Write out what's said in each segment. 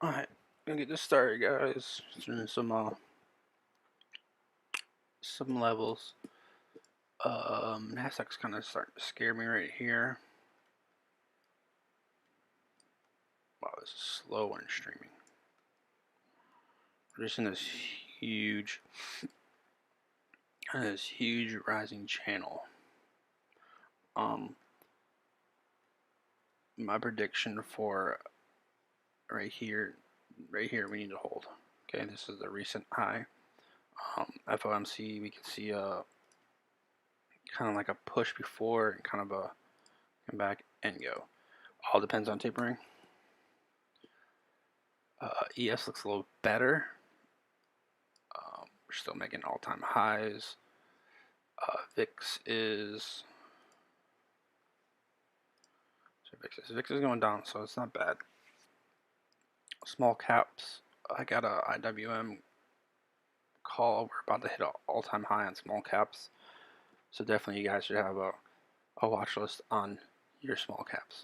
Alright, gonna get this started, guys. Doing some levels. Nasdaq's kind of starting to scare me right here. Wow, this is slow when streaming. We're just in huge, this huge rising channel. My prediction for right here, we need to hold. Okay, this is the recent high. FOMC, we can see a kind of like a push before and kind of a come back and go. All depends on tapering. ES looks a little better. We're still making all-time highs. VIX is VIX is going down, so it's not bad. Small caps, I got a IWM call. We're about to hit an all-time high on small caps, so definitely you guys should have a watch list on your small caps.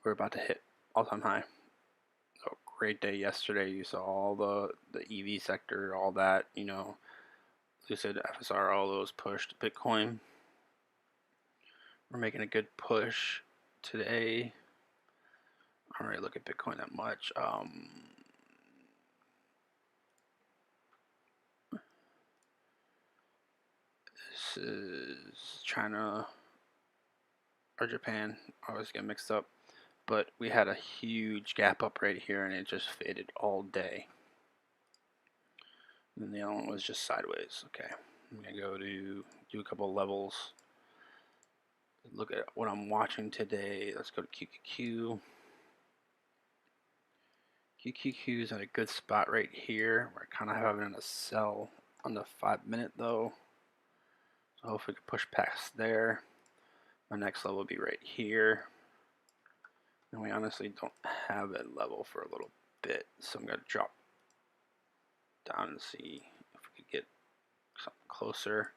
We're about to hit all-time high. So great day yesterday. You saw all the EV sector, all that, you know, Lucid, FSR, all those pushed Bitcoin. We're making a good push today. I don't really look at Bitcoin that much. This is China or Japan. I always get mixed up. But we had a huge gap up right here and it just faded all day. And the other one was just sideways. Okay, I'm gonna go to do a couple levels. Look at what I'm watching today. Let's go to QQQ. QQQ is at a good spot right here. We're kind of having a sell on the 5-minute though. So hopefully we can push past there. My next level will be right here. And we honestly don't have a level for a little bit. So I'm going to drop down and see if we could get something closer.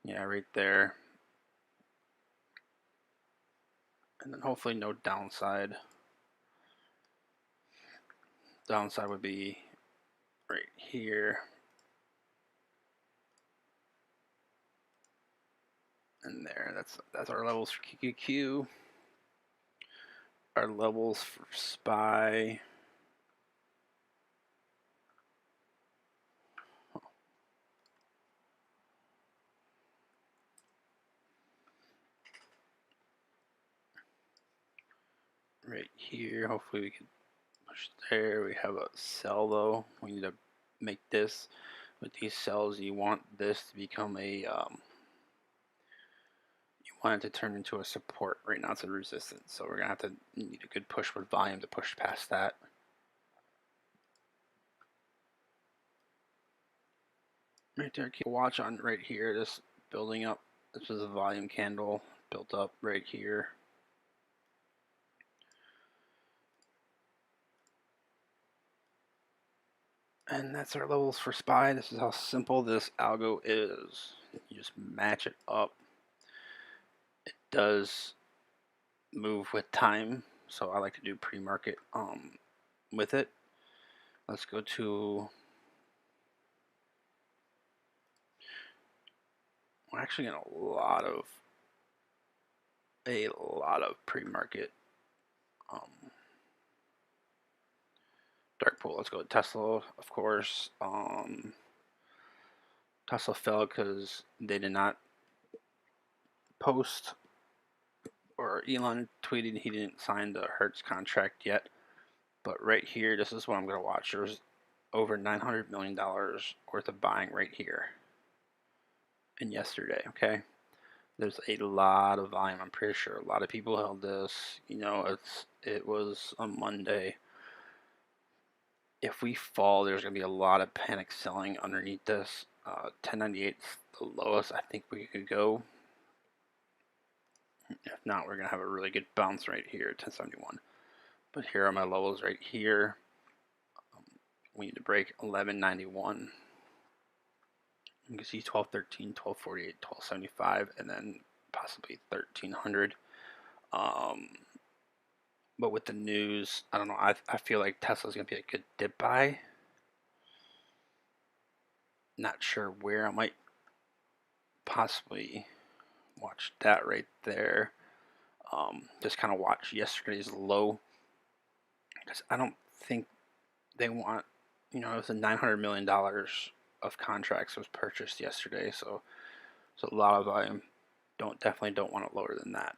Yeah, right there. And then hopefully no downside. Downside would be right here. And there, that's our levels for QQQ. Our levels for SPY. Right here, hopefully we can push there. We have a sell though. We need to make this. With these cells, you want this to become a you want it to turn into a support. Right now it's a resistance, so we're gonna have to need a good push with volume to push past that. Right there, keep a watch on right here. This building up. This is a volume candle built up right here. And that's our levels for SPY. This is how simple this algo is. You just match it up. It does move with time, so I like to do pre-market with it. Let's go to, we're actually getting a lot of pre-market dark pool. Let's go with Tesla, of course. Tesla fell because they did not post, or Elon tweeted he didn't sign the Hertz contract yet. But right here, this is what I'm going to watch. There's over $900 million worth of buying right here. And yesterday, okay? There's a lot of volume. I'm pretty sure a lot of people held this. You know, it was on Monday. If we fall, there's going to be a lot of panic selling underneath this. 1098 is the lowest I think we could go. If not, we're going to have a really good bounce right here at 1071. But here are my levels right here. We need to break 1191. You can see 1213, 1248, 1275, and then possibly 1300. But with the news, I don't know. I feel like Tesla's gonna be a good dip buy. Not sure where. I might possibly watch that right there. Just kind of watch yesterday's low because I don't think they want. It was a $900 million of contracts was purchased yesterday, so a lot of volume. Definitely don't want it lower than that.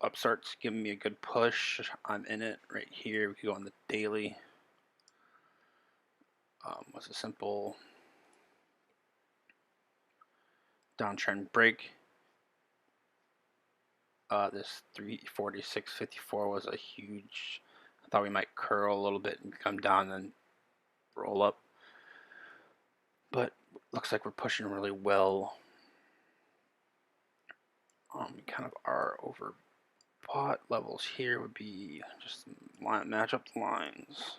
Upstart's giving me a good push. I'm in it right here. We can go on the daily. Was a simple downtrend break. This 346.54 was a huge. I thought we might curl a little bit and come down and roll up, but looks like we're pushing really well. Kind of our overbought levels here would be just match up the lines.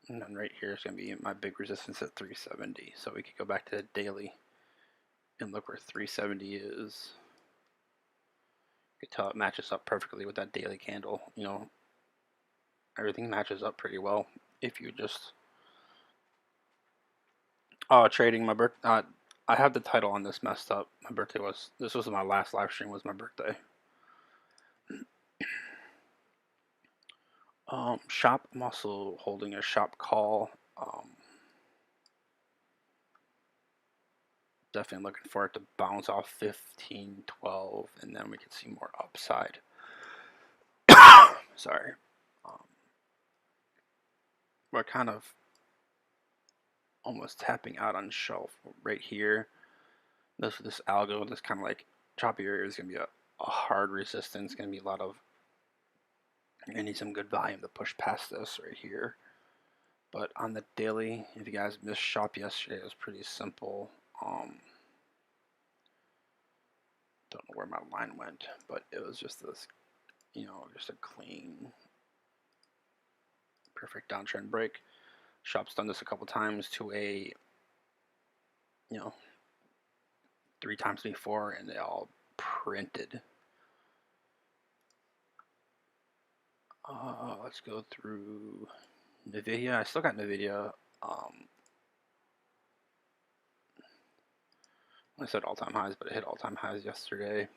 And then right here is going to be my big resistance at 370. So we could go back to the daily and look where 370 is. You can tell it matches up perfectly with that daily candle. Everything matches up pretty well if you just trading my birthday. I have the title on this messed up. This was my last live stream, was my birthday. Shop, I'm also holding a shop call. Definitely looking for it to bounce off 15, 12, and then we can see more upside. Sorry. We're kind of almost tapping out on shelf right here. This algo, this kind of like choppy area is going to be a hard resistance. Going to be a lot of. I need some good volume to push past this right here. But on the daily, if you guys missed shop yesterday, it was pretty simple. Don't know where my line went, but it was just this, just a clean, perfect downtrend break. Shop's done this a couple times to a, 3 times before, and they all printed. Let's go through NVIDIA. I still got NVIDIA. I said all-time highs, but it hit all-time highs yesterday.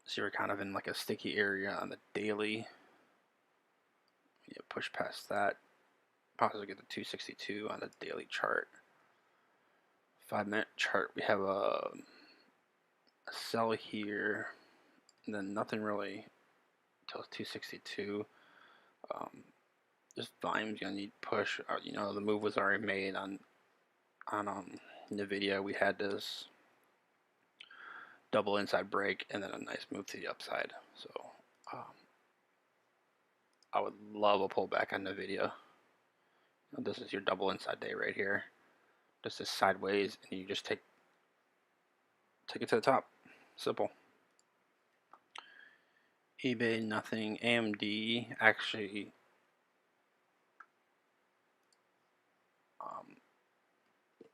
So you're kind of in like a sticky area on the daily. Push past that. Possibly get the 262 on the daily chart. 5-minute chart, we have a sell here, and then nothing really until 262. This volume's gonna need push. The move was already made on NVIDIA. We had this double inside break and then a nice move to the upside. So I would love a pullback on NVIDIA. This is your double inside day right here. Just this sideways, and you just take it to the top. Simple. eBay, nothing. AMD, actually,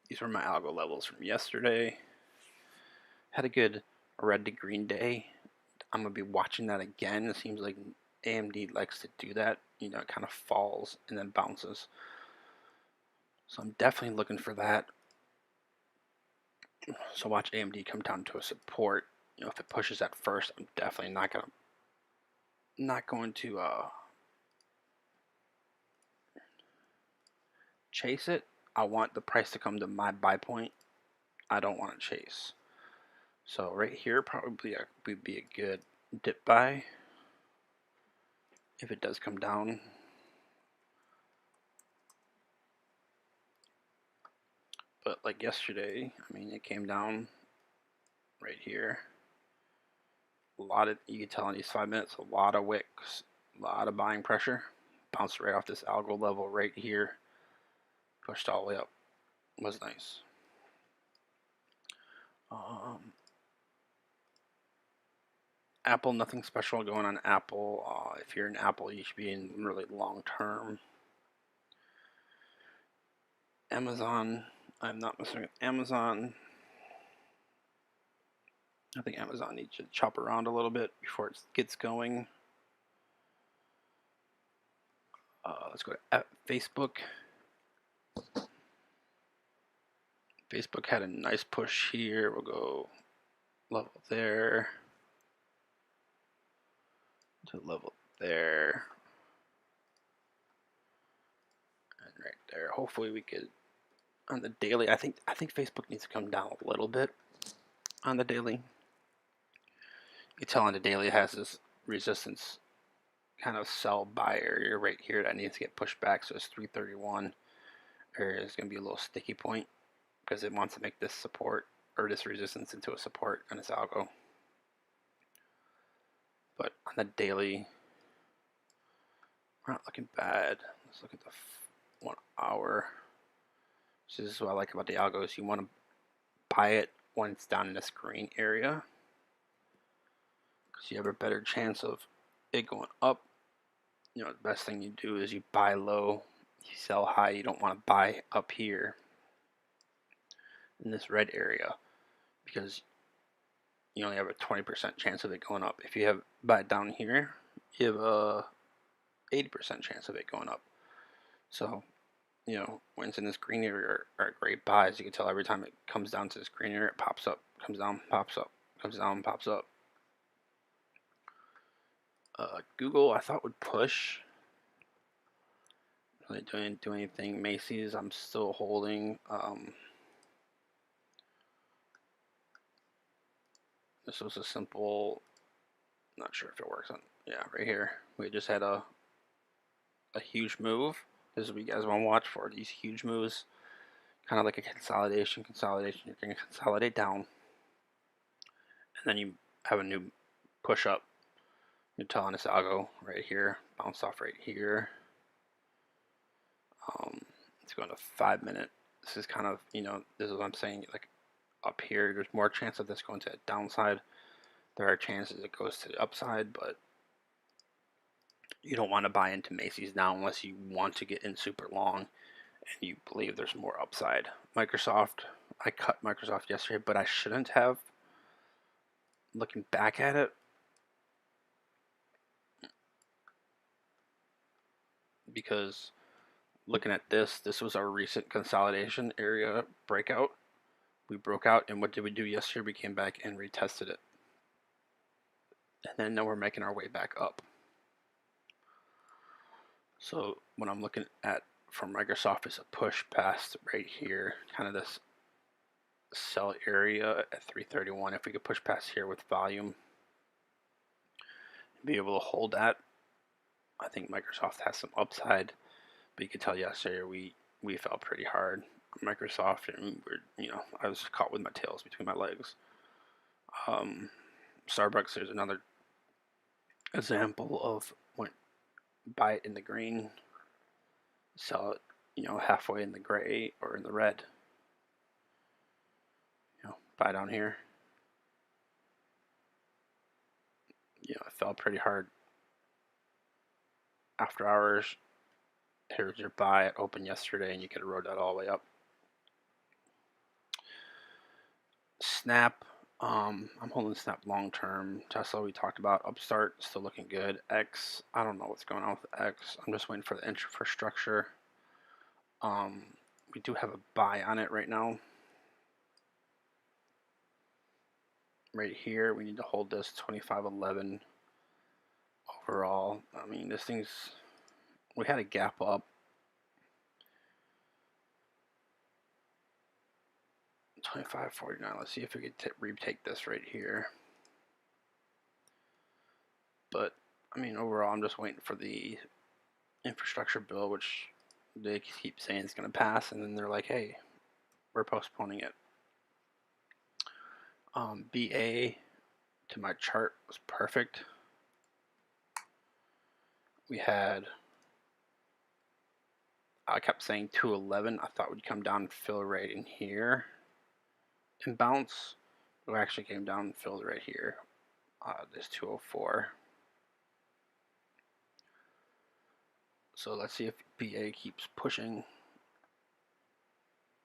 these were my algo levels from yesterday. Had a good red to green day. I'm going to be watching that again. It seems like AMD likes to do that. It kind of falls and then bounces. So I'm definitely looking for that. So watch AMD come down to a support. If it pushes that first, I'm definitely not going to chase it. I want the price to come to my buy point. I don't want to chase. So right here probably would be a good dip buy if it does come down. But like yesterday, it came down right here. You can tell in these 5 minutes, a lot of wicks, a lot of buying pressure. Bounced right off this algo level right here. Pushed all the way up. Was nice. Apple, nothing special going on Apple. If you're in Apple, you should be in really long term. Amazon, I'm not messing with Amazon. I think Amazon needs to chop around a little bit before it gets going. Let's go to Facebook. Facebook had a nice push here. We'll go level there to level there and right there. Hopefully we could on the daily. I think Facebook needs to come down a little bit on the daily. You tell on the daily it has this resistance kind of sell buy area right here that needs to get pushed back. So it's 331 area is going to be a little sticky point because it wants to make this support or this resistance into a support on its algo. But on the daily, we're not looking bad. Let's look at the 1 hour. So this is what I like about the algos. You want to buy it when it's down in this green area because you have a better chance of it going up. You know, the best thing you do is you buy low, you sell high. You don't want to buy up here in this red area because you only have a 20% chance of it going up. If you have buy it down here, you have a 80% chance of it going up. So, you know, when it's in this green area are great buys. You can tell every time it comes down to this green area, it pops up, comes down, pops up, comes down, pops up. Google, I thought would push. Really didn't do anything. Macy's, I'm still holding. This was a simple. Not sure if it works on. Yeah, right here. We just had a huge move. This is what you guys want to watch for. These huge moves, kind of like a consolidation. You're going to consolidate down, and then you have a new push up. You're telling this algo right here, bounce off right here. It's going to 5 minute. This is kind of, you know, this is what I'm saying. Like up here, there's more chance of this going to the downside. There are chances it goes to the upside, but you don't want to buy into Macy's now unless you want to get in super long and you believe there's more upside. Microsoft, I cut Microsoft yesterday, but I shouldn't have. Looking back at it, because looking at this was our recent consolidation area breakout. We broke out, and what did we do yesterday? We came back and retested it. And then now we're making our way back up. So what I'm looking at from Microsoft is a push past right here, kind of this sell area at 331. If we could push past here with volume, be able to hold that, I think Microsoft has some upside. But you could tell yesterday we fell pretty hard. Microsoft, and I was caught with my tails between my legs. Starbucks, there's another example of when buy it in the green, sell it, halfway in the gray or in the red. Buy down here. It fell pretty hard after hours. Here's your buy. It opened yesterday, and you could have rode that all the way up. Snap, I'm holding Snap long term. Tesla, we talked about. Upstart, still looking good. X, I don't know what's going on with X. I'm just waiting for the infrastructure. We do have a buy on it right now. Right here, we need to hold this 25.11 overall. I mean, this thing's, we had a gap up. 25.49. Let's see if we could retake this right here. But I mean, overall, I'm just waiting for the infrastructure bill, which they keep saying it's going to pass, and then they're like, "Hey, we're postponing it." BA to my chart was perfect. We had, I kept saying 211. I thought we'd come down and fill right in here and bounce. We actually came down and filled right here. This 204. So let's see if BA keeps pushing,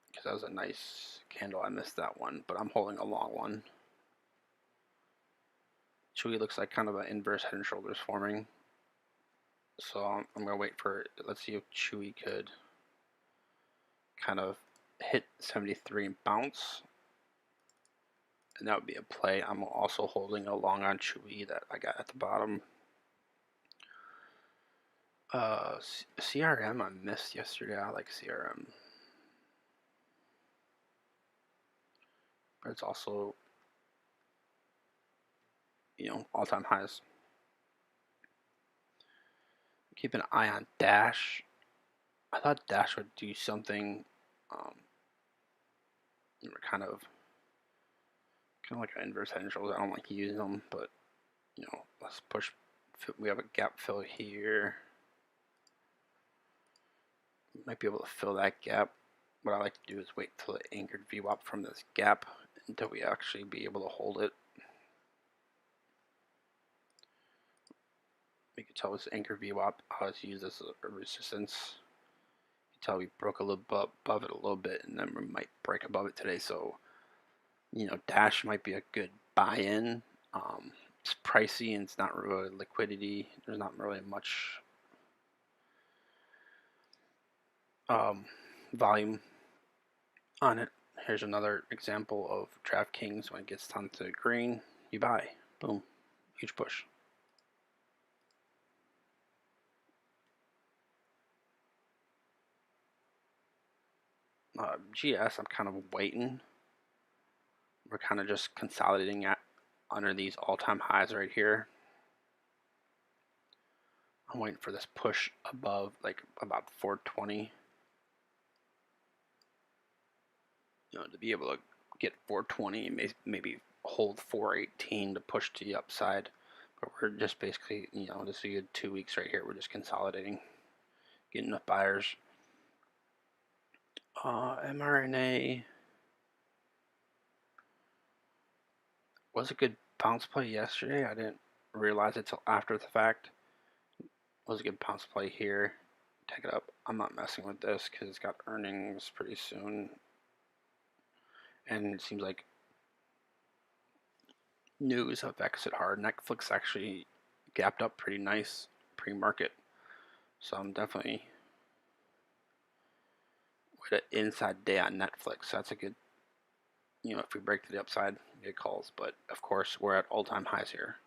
because that was a nice candle. I missed that one, but I'm holding a long one. Chewy looks like kind of an inverse head and shoulders forming. So I'm going to wait for, let's see if Chewy could kind of hit 73 and bounce. And that would be a play. I'm also holding a long on Chewy that I got at the bottom. CRM I missed yesterday. I like CRM. But it's also, all-time highs. Keep an eye on Dash. I thought Dash would do something kind of like an inverse head and shoulders. I don't like using them, but let's push. We have a gap fill here. Might be able to fill that gap. What I like to do is wait till it anchored VWAP from this gap until we actually be able to hold it. You can tell this anchor VWAP, I was use this as a resistance. You can tell we broke a little above it a little bit, and then we might break above it today. So, Dash might be a good buy-in. It's pricey and it's not really liquidity. There's not really much volume on it. Here's another example of DraftKings. When it gets down to green, you buy. Boom. Huge push. GS, I'm kind of waiting. We're kind of just consolidating at under these all-time highs right here. I'm waiting for this push above, like about 420. To be able to get 420, maybe hold 418 to push to the upside. But we're just basically, this is a good 2 weeks right here. We're just consolidating, getting enough buyers. mRNA was a good bounce play yesterday. I didn't realize it till after the fact. Was a good bounce play here. Take it up. I'm not messing with this because it's got earnings pretty soon. And it seems like news have exited hard. Netflix actually gapped up pretty nice pre-market. So I'm definitely with an inside day on Netflix. That's a good, if we break to the upside, get calls. But of course, we're at all-time highs here.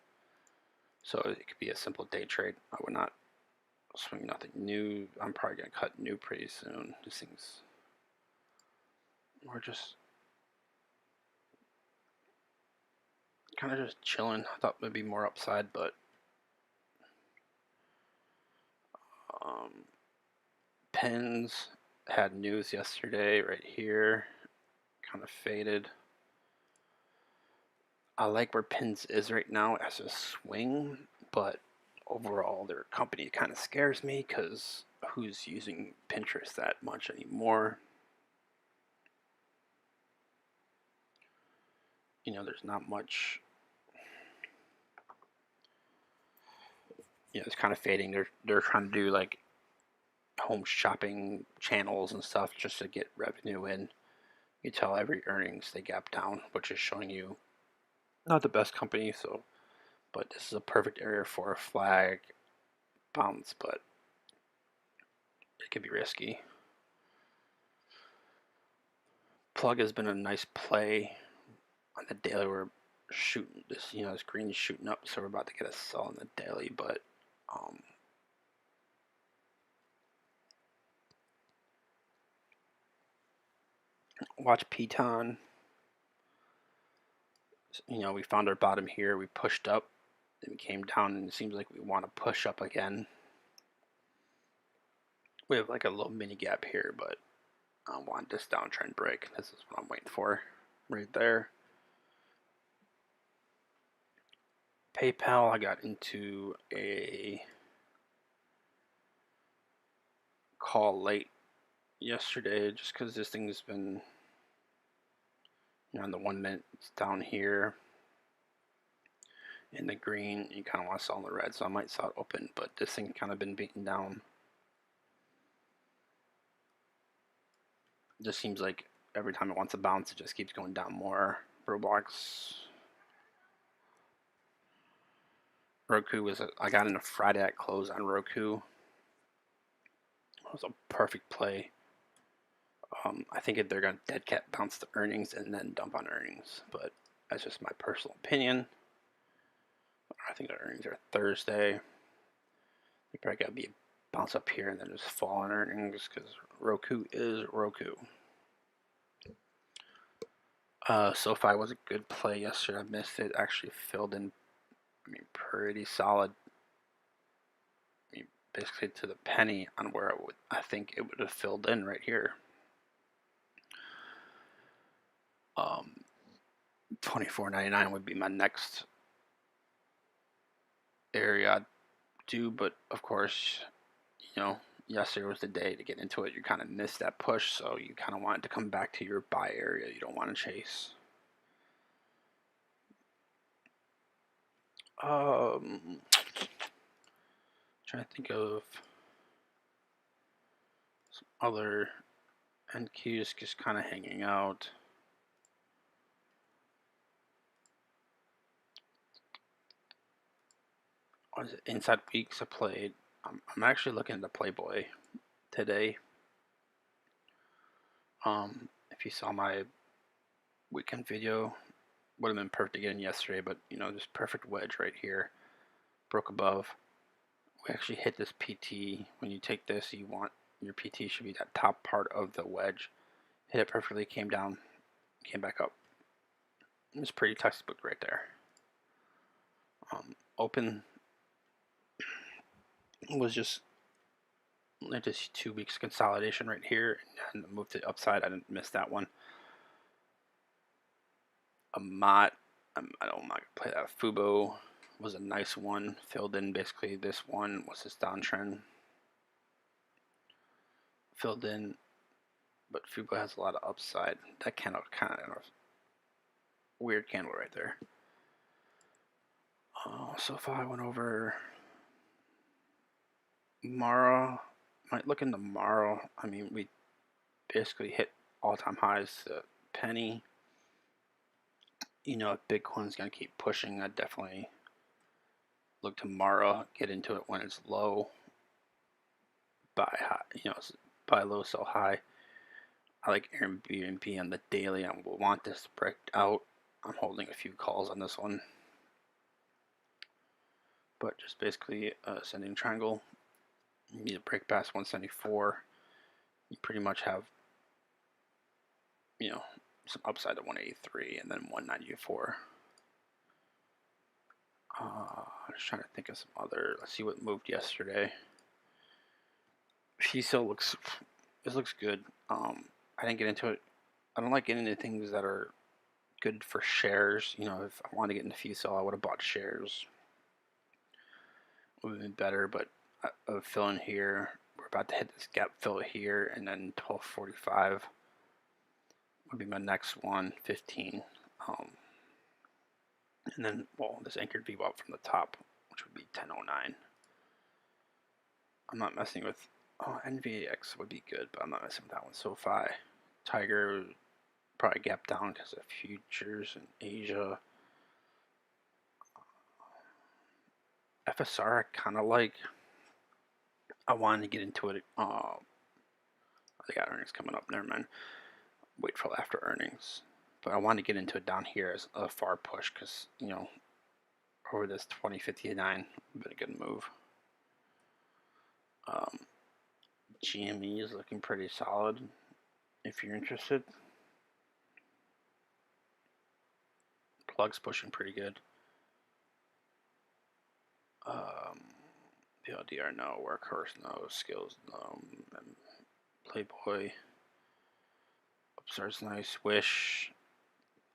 So it could be a simple day trade. I would not swing nothing new. I'm probably going to cut new pretty soon. These things, we're just kind of just chilling. I thought there'd be more upside, but Pens had news yesterday right here. Kind of faded. I like where Pens is right now as a swing, but overall their company kind of scares me because who's using Pinterest that much anymore? There's not much. It's kind of fading. They're trying to do like home shopping channels and stuff just to get revenue in. You tell every earnings they gap down, which is showing you not the best company. So, but this is a perfect area for a flag bounce, but it could be risky. Plug has been a nice play on the daily. We're shooting this, this green is shooting up, so we're about to get a sell on the daily, but watch Piton. We found our bottom here. We pushed up, then we came down, and it seems like we want to push up again. We have like a little mini gap here, but I want this downtrend break. This is what I'm waiting for, right there. PayPal, I got into a call late yesterday just because this thing has been on the 1 minute, it's down here in the green. You kind of want to sell in the red, so I might sell it open, but this thing kind of been beaten down. It just seems like every time it wants to bounce, it just keeps going down more. Roblox, Roku was I got in a Friday at close on Roku. It was a perfect play. I think they're going to dead cat bounce the earnings and then dump on earnings, but that's just my personal opinion. I think the earnings are Thursday. They probably got to be a bounce up here and then just fall on earnings because Roku is Roku. SoFi was a good play yesterday. I missed it. Actually filled in, pretty solid. Basically to the penny on where I think it would have filled in right here. 24.99 would be my next area I'd do, but of course, yesterday was the day to get into it. You kind of missed that push, so you kind of wanted to come back to your buy area. You don't want to chase. Trying to think of some other NQs just kind of hanging out. What is it? Inside weeks I played. I'm actually looking at the Playboy today. If you saw my weekend video, would have been perfect again yesterday, but this perfect wedge right here, broke above. We actually hit this PT. When you take this, you want your PT should be that top part of the wedge. Hit it perfectly, came down, came back up. It was pretty textbook right there. Open was just 2 weeks consolidation right here and moved to the upside. I didn't miss that one. I don't want to play that. Fubo was a nice one, filled in basically. This one was this downtrend, filled in, but Fubo has a lot of upside. That candle kind of weird candle right there. So if I went over Mara, might look into Mara. We basically hit all-time highs to penny. If Bitcoin's gonna keep pushing, I'd definitely look to Mara, get into it when it's low, buy high, buy low, sell high. I like Airbnb on the daily. I want this to break out. I'm holding a few calls on this one, but just basically ascending triangle. You need to break past 174. You pretty much have some upside to 183 and then 194. Just trying to think of some other. Let's see what moved yesterday. FISO looks good. I didn't get into it. I don't like getting into things that are good for shares. If I wanted to get into FISO, I would have bought shares. Would have been better, but fill in here. We're about to hit this gap fill here, and then 1245 would be my next one. 15. And then, this anchored VWAP from the top, which would be 1009. I'm not messing with. NVX would be good, but I'm not messing with that one. SoFi, Tiger, probably gap down because of futures in Asia. FSR, I kind of like. I wanted to get into it. They got earnings coming up. Never mind. Wait till after earnings. But I wanted to get into it down here as a far push because, over this 2059 would be a good move. GME is looking pretty solid if you're interested. Plug's pushing pretty good. PLDR no, Workhorse no, Skills no, and Playboy. Upstart's nice. Wish.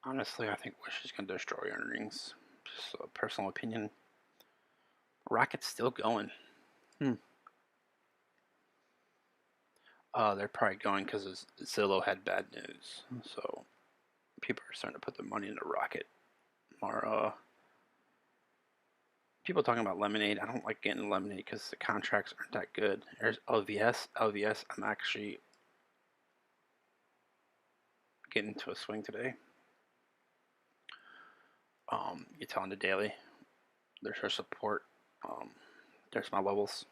Honestly, I think Wish is going to destroy earnings. Just a personal opinion. Rocket's still going. They're probably going because Zillow had bad news. So people are starting to put their money into Rocket. More, people talking about Lemonade. I don't like getting Lemonade because the contracts aren't that good. There's LVS. I'm actually getting into a swing today. You tell on the daily. There's our support. There's my levels.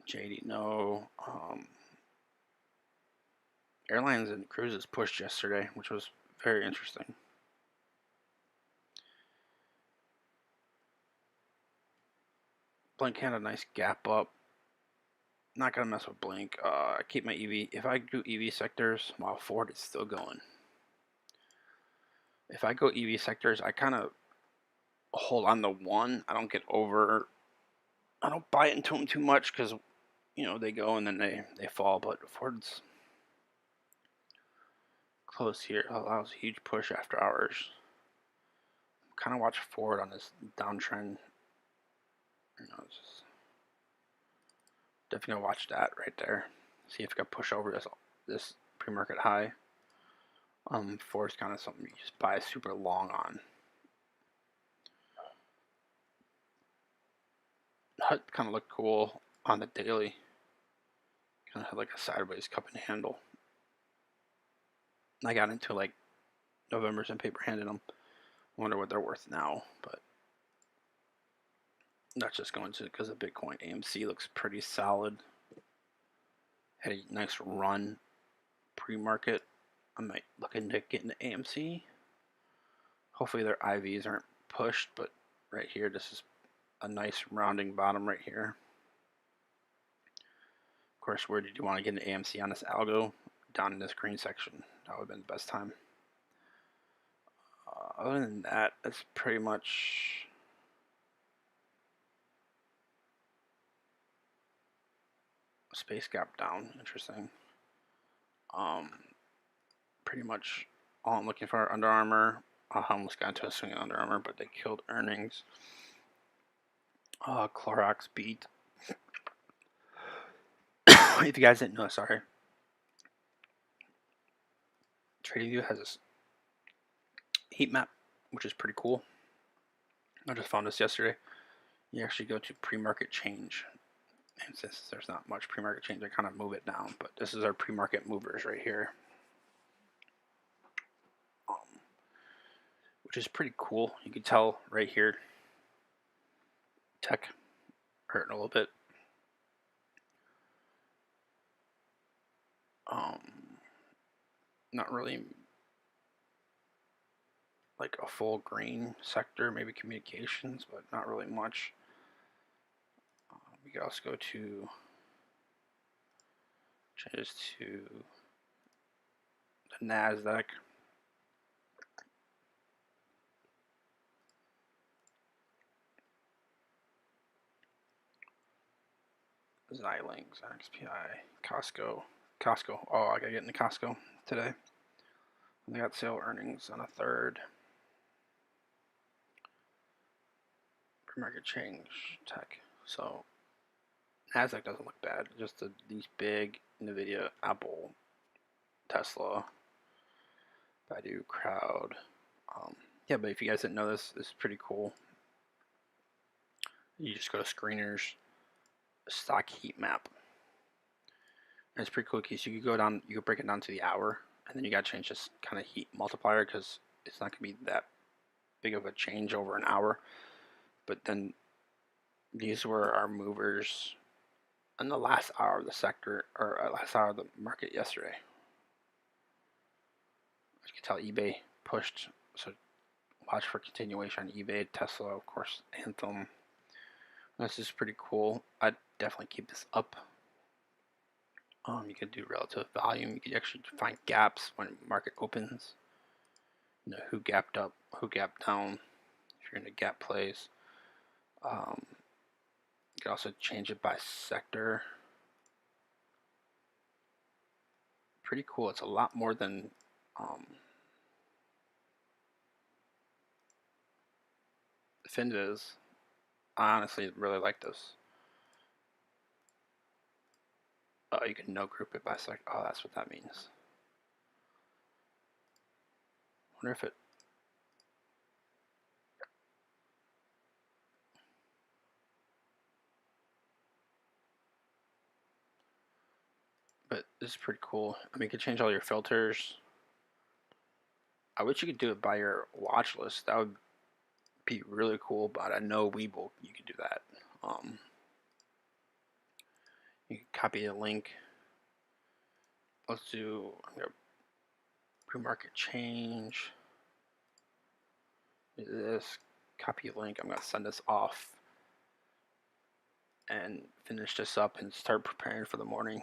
JD, no. Airlines and cruises pushed yesterday, which was very interesting. Blink had a nice gap up. Not gonna mess with Blink. I keep my EV. If I do EV sectors, while Ford is still going. If I go EV sectors, I kind of hold on to one. I don't get over. I don't buy into them too much because they go and then they fall. But Ford's close here. Allows a huge push after hours. Kind of watch Ford on this downtrend. Just definitely gonna watch that right there. See if I can push over this pre-market high. Ford's kind of something you just buy super long on. Hut kind of looked cool on the daily. Kind of had like a sideways cup and handle. I got into like November's and paper handed them. I wonder what they're worth now, but that's just going to because of Bitcoin. AMC looks pretty solid. Had a nice run pre-market. I might look into getting the AMC. Hopefully their IVs aren't pushed, but right here, this is a nice rounding bottom right here. Of course, where did you want to get an AMC on this algo? Down in this green section. That would have been the best time. Other than that, it's pretty much space gap down. Interesting. Pretty much all I'm looking for. Under Armour. I almost got into a swing on Under Armour, but they killed earnings. Clorox beat. If you guys didn't know, sorry. TradingView has this heat map, which is pretty cool. I just found this yesterday. You actually go to pre-market change. And since there's not much pre-market change, I kind of move it down. But this is our pre-market movers right here. Which is pretty cool. You can tell right here, tech hurting a little bit. Not really like a full green sector, maybe communications, but not really much. We can also go to changes to the NASDAQ. Xilinx, XPI, Costco. Oh, I gotta get into Costco today. They got sale earnings on a third. Premarket change tech. So NASDAQ doesn't look bad. Just these big NVIDIA, Apple, Tesla, Baidu, Crowd. Yeah, but if you guys didn't know this is pretty cool. You just go to screeners, stock heat map. And it's pretty cool because you could go down, you could break it down to the hour, and then you got to change this kind of heat multiplier because it's not going to be that big of a change over an hour. But then these were our movers in the last hour of the sector, or last hour of the market yesterday. As you can tell, eBay pushed, so watch for continuation on eBay, Tesla, of course, Anthem. This is pretty cool. I'd definitely keep this up. You could do relative volume. You could actually find gaps when market opens. Who gapped up, who gapped down. If you're in a gap plays, you can also change it by sector. Pretty cool. It's a lot more than FinViz. I honestly really like this. You can no group it by sector. Oh, that's what that means. Wonder if it. But this is pretty cool. I mean, you can change all your filters. I wish you could do it by your watch list. That would be really cool, but I know Webull you could do that. You can copy a link. Let's do, I'm gonna Premarket change. Do this, copy a link. I'm gonna send this off and finish this up and start preparing for the morning.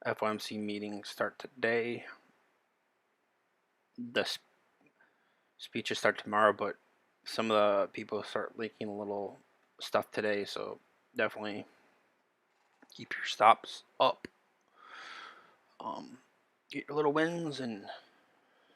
FOMC meetings start today. The speeches start tomorrow, but some of the people start leaking a little stuff today, so definitely keep your stops up. Get your little wins and